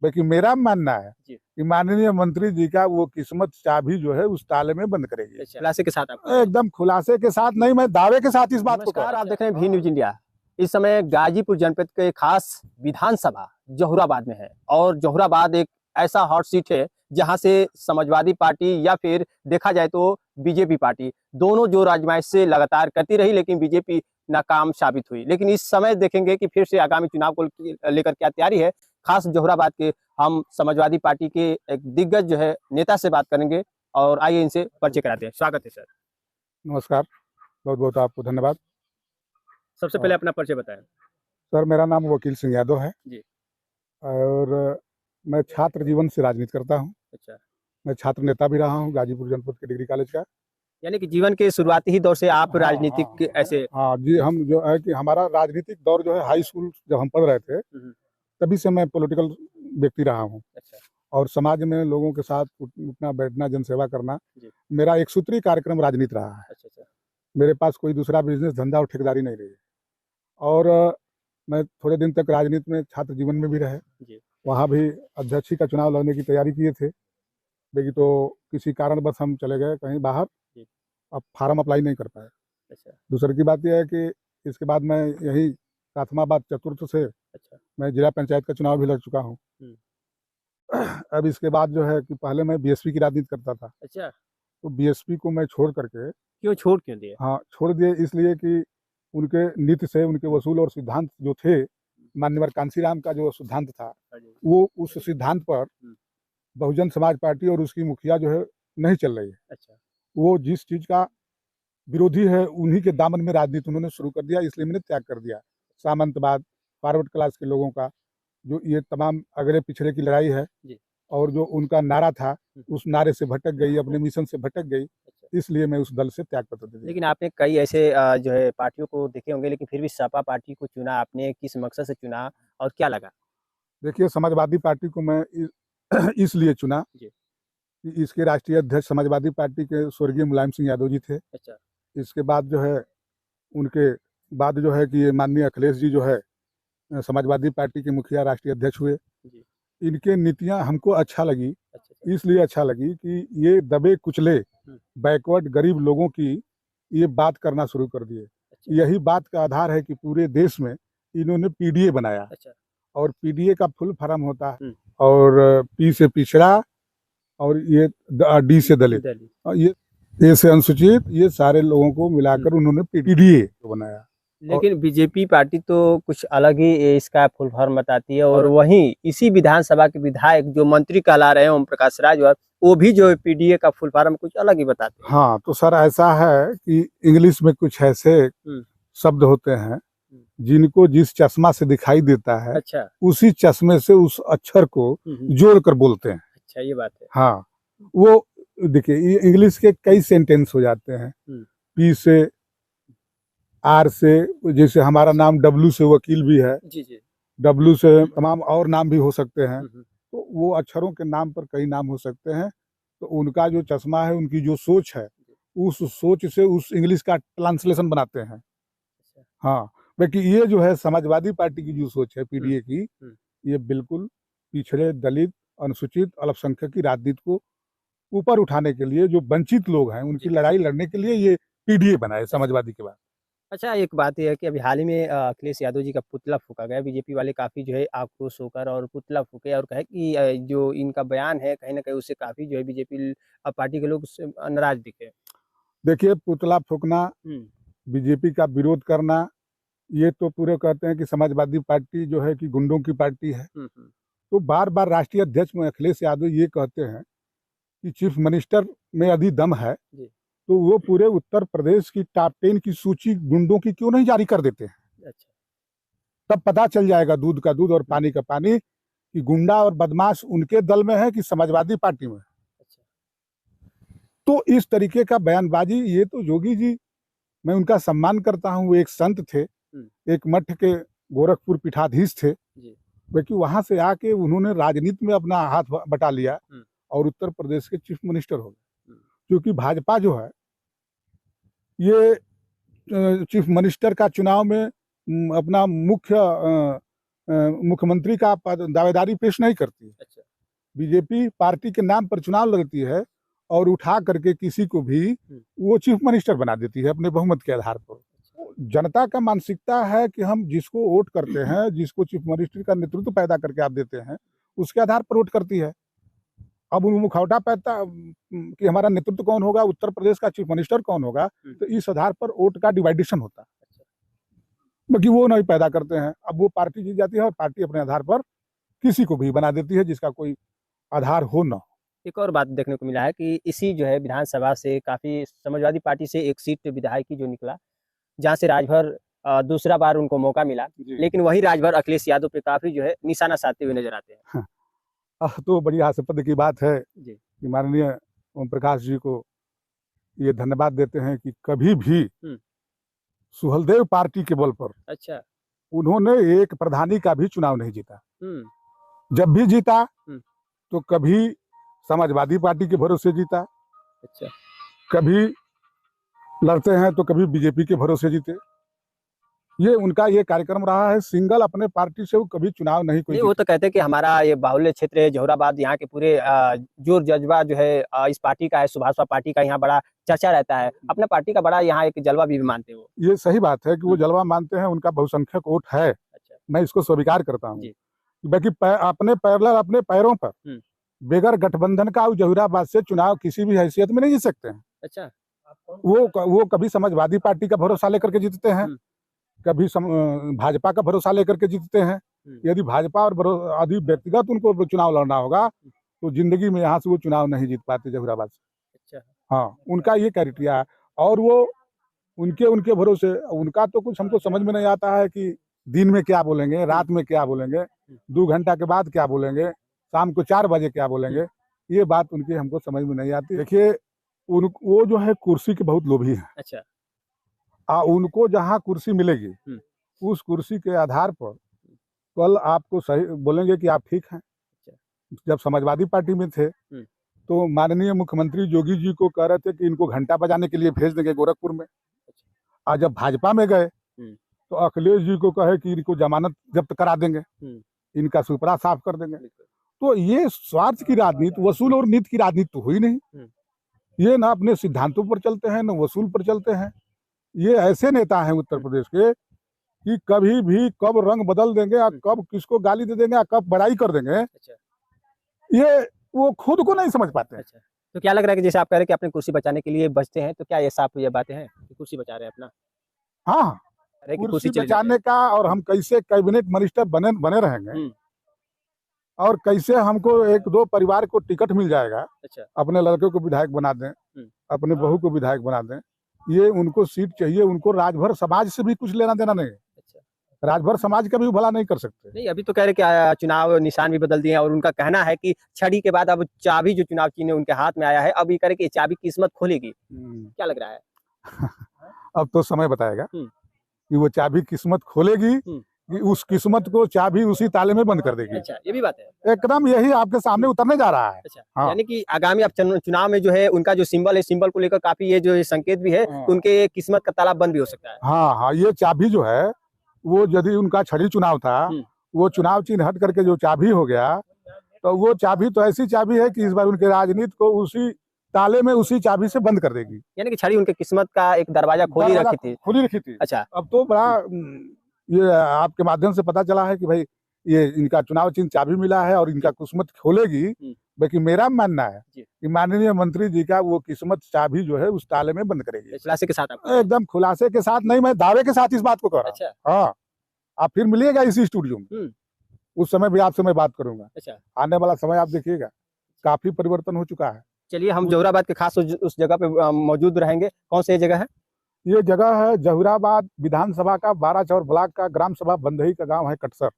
लेकिन मेरा मानना है जी। कि माननीय मंत्री जी का वो किस्मत चाबी जो है उस ताले में बंद करेगी। खुलासे के साथ आप एकदम खुलासे के साथ नहीं, मैं दावे के साथ इस बात को कह नमस्कार, रहा आप देख रहे हैं भी न्यूज इंडिया। इस समय गाजीपुर जनपद के खास विधानसभा जहुराबाद में है और जहुराबाद एक ऐसा हॉट सीट है जहां से समाजवादी पार्टी या फिर देखा जाए तो बीजेपी पार्टी दोनों जो आजमाइश से लगातार करती रही, लेकिन बीजेपी नाकाम साबित हुई। लेकिन इस समय देखेंगे कि फिर से आगामी चुनाव को लेकर क्या तैयारी है। खास जहुराबाद के हम समाजवादी पार्टी के एक दिग्गज जो है नेता से बात करेंगे और आइए इनसे परिचय कराते हैं। स्वागत है सर। नमस्कार, बहुत बहुत आपको धन्यवाद। सबसे पहले अपना परिचय बताएं। सर, मेरा नाम वकील सिंह यादव है जी। और मैं छात्र जीवन से राजनीति करता हूँ। अच्छा, मैं छात्र नेता भी रहा हूँ गाजीपुर जनपद के डिग्री कॉलेज का। यानी कि जीवन के शुरुआती ही दौर से आप हाँ, राजनीतिक ऐसे हाँ जी, हम जो है कि हमारा राजनीतिक दौर जो है हाई स्कूल जब हम पढ़ रहे थे तभी से मैं पॉलिटिकल व्यक्ति रहा हूँ। अच्छा और समाज में लोगों के साथ उठना बैठना, जनसेवा करना जी। मेरा एक सूत्री कार्यक्रम राजनीति रहा है। अच्छा। मेरे पास कोई दूसरा बिजनेस धंधा और ठेकेदारी नहीं रही है। और मैं थोड़े दिन तक राजनीति में छात्र जीवन में भी रहे। जी। वहाँ भी अध्यक्ष का चुनाव लड़ने की तैयारी किए थे, लेकिन तो किसी कारणवश हम चले गए कहीं बाहर। जी। अब फार्म अप्लाई नहीं कर पाए। अच्छा। दूसरी की बात यह है कि इसके बाद मैं यही प्राथमाबाद चतुर्थ से अच्छा। मैं जिला पंचायत का चुनाव भी लड़ चुका हूँ। अब इसके बाद जो है कि पहले मैं बीएसपी की राजनीति करता था। अच्छा, तो बीएसपी को मैं छोड़ करके क्यों छोड़ क्यों दिए? हाँ छोड़ दिए, इसलिए कि उनके नीति से, उनके वसूल और सिद्धांत जो थे, मान्यवर कांसीराम का जो सिद्धांत था, वो उस सिद्धांत पर बहुजन समाज पार्टी और उसकी मुखिया जो है नहीं चल रही है। अच्छा। वो जिस चीज़ का विरोधी है उन्हीं के दामन में राजनीति उन्होंने शुरू कर दिया, इसलिए मैंने त्याग कर दिया। सामंतवाद, फॉरवर्ड क्लास के लोगों का जो ये तमाम अगड़े पिछड़े की लड़ाई है जी। और जो उनका नारा था उस नारे से भटक गई, अपने मिशन से भटक गई, इसलिए मैं उस दल से त्याग पत्र दे दिया। लेकिन आपने कई ऐसे जो है पार्टियों को देखे होंगे, लेकिन फिर भी सपा पार्टी को चुना आपने, किस मकसद से चुना और क्या लगा? देखिए, समाजवादी पार्टी को मैं इसलिए चुना जी। कि इसके राष्ट्रीय अध्यक्ष समाजवादी पार्टी के स्वर्गीय मुलायम सिंह यादव जी थे। अच्छा। इसके बाद जो है उनके बाद जो है कि ये माननीय अखिलेश जी जो है समाजवादी पार्टी के मुखिया राष्ट्रीय अध्यक्ष हुए। जी। इनके नीतियां हमको अच्छा लगी, अच्छा। इसलिए अच्छा लगी कि ये दबे कुचले बैकवर्ड गरीब लोगों की ये बात करना शुरू कर दिए। अच्छा। यही बात का आधार है कि पूरे देश में इन्होंने पीडीए बनाया। अच्छा। और पीडीए का फुल फॉर्म होता है और पी से पिछड़ा और ये डी से दलित और ये ए से अनुसूचित, ये सारे लोगों को मिलाकर उन्होंने पीडीए बनाया। लेकिन बीजेपी पार्टी तो कुछ अलग ही इसका फुल फॉर्म बताती है और वहीं इसी विधानसभा के विधायक जो मंत्री कहला रहे हैं ओम प्रकाश राजभर, वो भी जो पीडीए का फुल फॉर्म कुछ अलग ही बताते हैं। हाँ, तो सर ऐसा है कि इंग्लिश में कुछ ऐसे शब्द होते हैं जिनको जिस चश्मा से दिखाई देता है, अच्छा, उसी चश्मे से उस अक्षर को जोड़ कर बोलते हैं। अच्छा, ये बात है। हाँ, वो देखिए इंग्लिश के कई सेंटेंस हो जाते हैं। पी से, आर से, जैसे हमारा नाम डब्लू से वकील भी है। जी जी। डब्लू से तमाम और नाम भी हो सकते हैं। तो वो अक्षरों के नाम पर कई नाम हो सकते हैं। तो उनका जो चश्मा है, उनकी जो सोच है, उस सोच से उस इंग्लिश का ट्रांसलेशन बनाते हैं। हाँ, बाकी ये जो है समाजवादी पार्टी की जो सोच है पीडीए की, ये बिल्कुल पिछड़े, दलित, अनुसूचित, अल्पसंख्यक की राजनीति को ऊपर उठाने के लिए, जो वंचित लोग हैं उनकी लड़ाई लड़ने के लिए ये पीडीए बना है समाजवादी के बाद। अच्छा, एक बात ये है कि अभी हाल ही में अखिलेश यादव जी का पुतला फूँका गया। बीजेपी वाले काफ़ी जो है आक्रोश होकर और पुतला फूँके और कहे कि जो इनका बयान है कहीं न कहीं उससे काफ़ी जो है बीजेपी पार्टी के लोग उससे नाराज़ दिखे। देखिए, पुतला फूँकना, बीजेपी का विरोध करना, ये तो पूरे कहते हैं कि समाजवादी पार्टी जो है कि गुंडों की पार्टी है। तो बार बार राष्ट्रीय अध्यक्ष में अखिलेश यादव ये कहते हैं कि चीफ मिनिस्टर में यदि दम है तो वो पूरे उत्तर प्रदेश की टॉप 10 की सूची गुंडों की क्यों नहीं जारी कर देते हैं। अच्छा। तब पता चल जाएगा दूध का दूध और पानी का पानी कि गुंडा और बदमाश उनके दल में है कि समाजवादी पार्टी में। अच्छा। तो इस तरीके का बयानबाजी, ये तो योगी जी, मैं उनका सम्मान करता हूँ, वो एक संत थे, एक मठ के गोरखपुर पीठाधीश थे, क्योंकि वहां से आके उन्होंने राजनीति में अपना हाथ बटा लिया और उत्तर प्रदेश के चीफ मिनिस्टर हो गए। क्योंकि भाजपा जो है ये चीफ मिनिस्टर का चुनाव में अपना मुख्य मुख्यमंत्री का दावेदारी पेश नहीं करती है। अच्छा। बीजेपी पार्टी के नाम पर चुनाव लड़ती है और उठा करके किसी को भी वो चीफ मिनिस्टर बना देती है अपने बहुमत के आधार पर। जनता का मानसिकता है कि हम जिसको वोट करते हैं, जिसको चीफ मिनिस्टर का नेतृत्व पैदा करके आप देते हैं, उसके आधार पर वोट करती है। अब उन मुखौटा पैदा कि हमारा नेतृत्व कौन होगा, उत्तर प्रदेश का चीफ मिनिस्टर कौन होगा, तो इस आधार पर वोट का डिवाइडेशन होता है। बाकी वो नहीं पैदा करते हैं। अब वो पार्टी जीत जाती है और पार्टी अपने आधार पर किसी को भी बना देती है जिसका कोई आधार हो न। एक और बात देखने को मिला है कि इसी जो है विधानसभा से काफी समाजवादी पार्टी से एक सीट विधायकी जो निकला, जहां से राजभर दूसरा बार उनको मौका मिला, लेकिन वही राजभर अखिलेश यादव पे काफी जो है निशाना साधते हुए नजर आते हैं। तो बड़ी हास्यास्पद की बात है कि माननीय ओम प्रकाश जी को ये धन्यवाद देते हैं कि कभी भी सुहलदेव पार्टी के बल पर अच्छा उन्होंने एक प्रधानी का भी चुनाव नहीं जीता। जब भी जीता तो कभी समाजवादी पार्टी के भरोसे जीता, अच्छा, कभी लड़ते हैं तो कभी बीजेपी के भरोसे जीते। ये उनका ये कार्यक्रम रहा है। सिंगल अपने पार्टी से वो कभी चुनाव नहीं कोई। वो तो कहते हैं कि हमारा ये बाहुल्य क्षेत्र है जौहराबाद, यहाँ के पूरे जोर जज्बा जो है इस पार्टी का है, सुभाषपा पार्टी का यहाँ बड़ा चर्चा रहता है। अपने पार्टी का बड़ा यहाँ एक जलवा भी मानते हो। ये सही बात है कि वो जलवा मानते हैं, उनका बहुसंख्यक वोट है। अच्छा। मैं इसको स्वीकार करता हूँ। बाकी अपने पैरेलल अपने पैरों पर बेगर गठबंधन का जौहराबाद से चुनाव किसी भी हैसियत में नहीं जीत सकते हैं। अच्छा। वो कभी समाजवादी पार्टी का भरोसा लेकर के जीतते हैं, कभी भाजपा का भरोसा लेकर के जीतते हैं। यदि भाजपा और यदि व्यक्तिगत उनको चुनाव लड़ना होगा तो जिंदगी में यहाँ से वो चुनाव नहीं जीत पाते जौहराबाद से। अच्छा। हाँ, उनका ये क्राइटेरिया है। और वो उनके भरोसे, उनका तो कुछ हमको समझ में नहीं आता है कि दिन में क्या बोलेंगे, रात में क्या बोलेंगे, 2 घंटा के बाद क्या बोलेंगे, शाम को 4 बजे क्या बोलेंगे। ये बात उनकी हमको समझ में नहीं आती। देखिए वो जो है कुर्सी के बहुत लोभी है। अच्छा। उनको जहाँ कुर्सी मिलेगी उस कुर्सी के आधार पर कल आपको सही बोलेंगे कि आप ठीक हैं। जब समाजवादी पार्टी में थे तो माननीय मुख्यमंत्री योगी जी को कह रहे थे कि इनको घंटा बजाने के लिए भेज देंगे गोरखपुर में। आज जब भाजपा में गए तो अखिलेश जी को कहे कि इनको जमानत जब्त करा देंगे, इनका सुपड़ा साफ कर देंगे। तो ये स्वार्थ की राजनीति, वसूल और नीति की राजनीति तो हुई नहीं। ये ना अपने सिद्धांतों पर चलते हैं, न वसूल पर चलते हैं। ये ऐसे नेता हैं उत्तर प्रदेश के कि कभी भी कब रंग बदल देंगे और कब किसको गाली दे देंगे और कब बड़ाई कर देंगे। ये वो खुद को नहीं समझ पाते। अच्छा। तो क्या लग रहा है कि जैसे आप कह रहे हैं कि अपनी कुर्सी बचाने के लिए बचते हैं, तो क्या ये साफ ये बातें हैं कि कुर्सी बचा रहे हैं अपना? हाँ, कुर्सी बचाने का, और हम कैसे कैबिनेट मिनिस्टर बने रहेंगे और कैसे हमको 1-2 परिवार को टिकट मिल जाएगा। अच्छा। अपने लड़के को विधायक बना दें, अपने बहू को विधायक बना दें। ये उनको सीट चाहिए, उनको राजभर समाज से भी कुछ लेना देना नहीं। अच्छा। राजभर समाज का भी भला नहीं कर सकते। नहीं, अभी तो कह रहे कि चुनाव निशान भी बदल दिए और उनका कहना है कि छड़ी के बाद अब चाबी जो चुनाव चिन्ह उनके हाथ में आया है, अब ये कह रहे कि चाबी किस्मत खोलेगी। क्या लग रहा है? अब तो समय बताएगा कि वो चाबी किस्मत खोलेगी कि उस किस्मत को चाबी उसी ताले में बंद कर देगी। अच्छा, ये भी बात है। एकदम यही आपके सामने उतरने जा रहा है। अच्छा। हाँ। यानी कि आगामी अब चुनाव में जो है उनका जो सिंबल है, सिंबल को लेकर काफी ये जो संकेत भी है कि उनके किस्मत का ताला बंद भी हो सकता है। हाँ, ये चाबी जो है वो यदि उनका छड़ी चुनाव था, वो चुनाव चिन्ह हट करके जो चाबी हो गया, तो वो चाबी तो ऐसी चाबी है कि इस बार उनके राजनीति को उसी ताले में उसी चाबी से बंद कर देगी। यानी कि छड़ी उनके किस्मत का एक दरवाजा खोली रखी थी। अच्छा। अब तो बड़ा ये आपके माध्यम से पता चला है कि भाई ये इनका चुनाव चिन्ह चाबी मिला है और इनका किस्मत खोलेगी। बाकी मेरा मानना है कि माननीय मंत्री जी का वो किस्मत चाबी जो है उस ताले में बंद करेगी। खुलासे के साथ? एकदम खुलासे के साथ नहीं, मैं दावे के साथ इस बात को कह रहा हूँ। अच्छा। हाँ, आप फिर मिलिएगा इसी स्टूडियो में, उस समय भी आपसे मैं बात करूंगा। अच्छा। आने वाला समय आप देखिएगा, काफी परिवर्तन हो चुका है। चलिए, हम जौहराबाद के खास उस जगह पे मौजूद रहेंगे। कौन सी जगह है? ये जगह है जौहराबाद विधानसभा का 12 चौर ब्लॉक का ग्राम सभा बंदही का गांव है कटसर।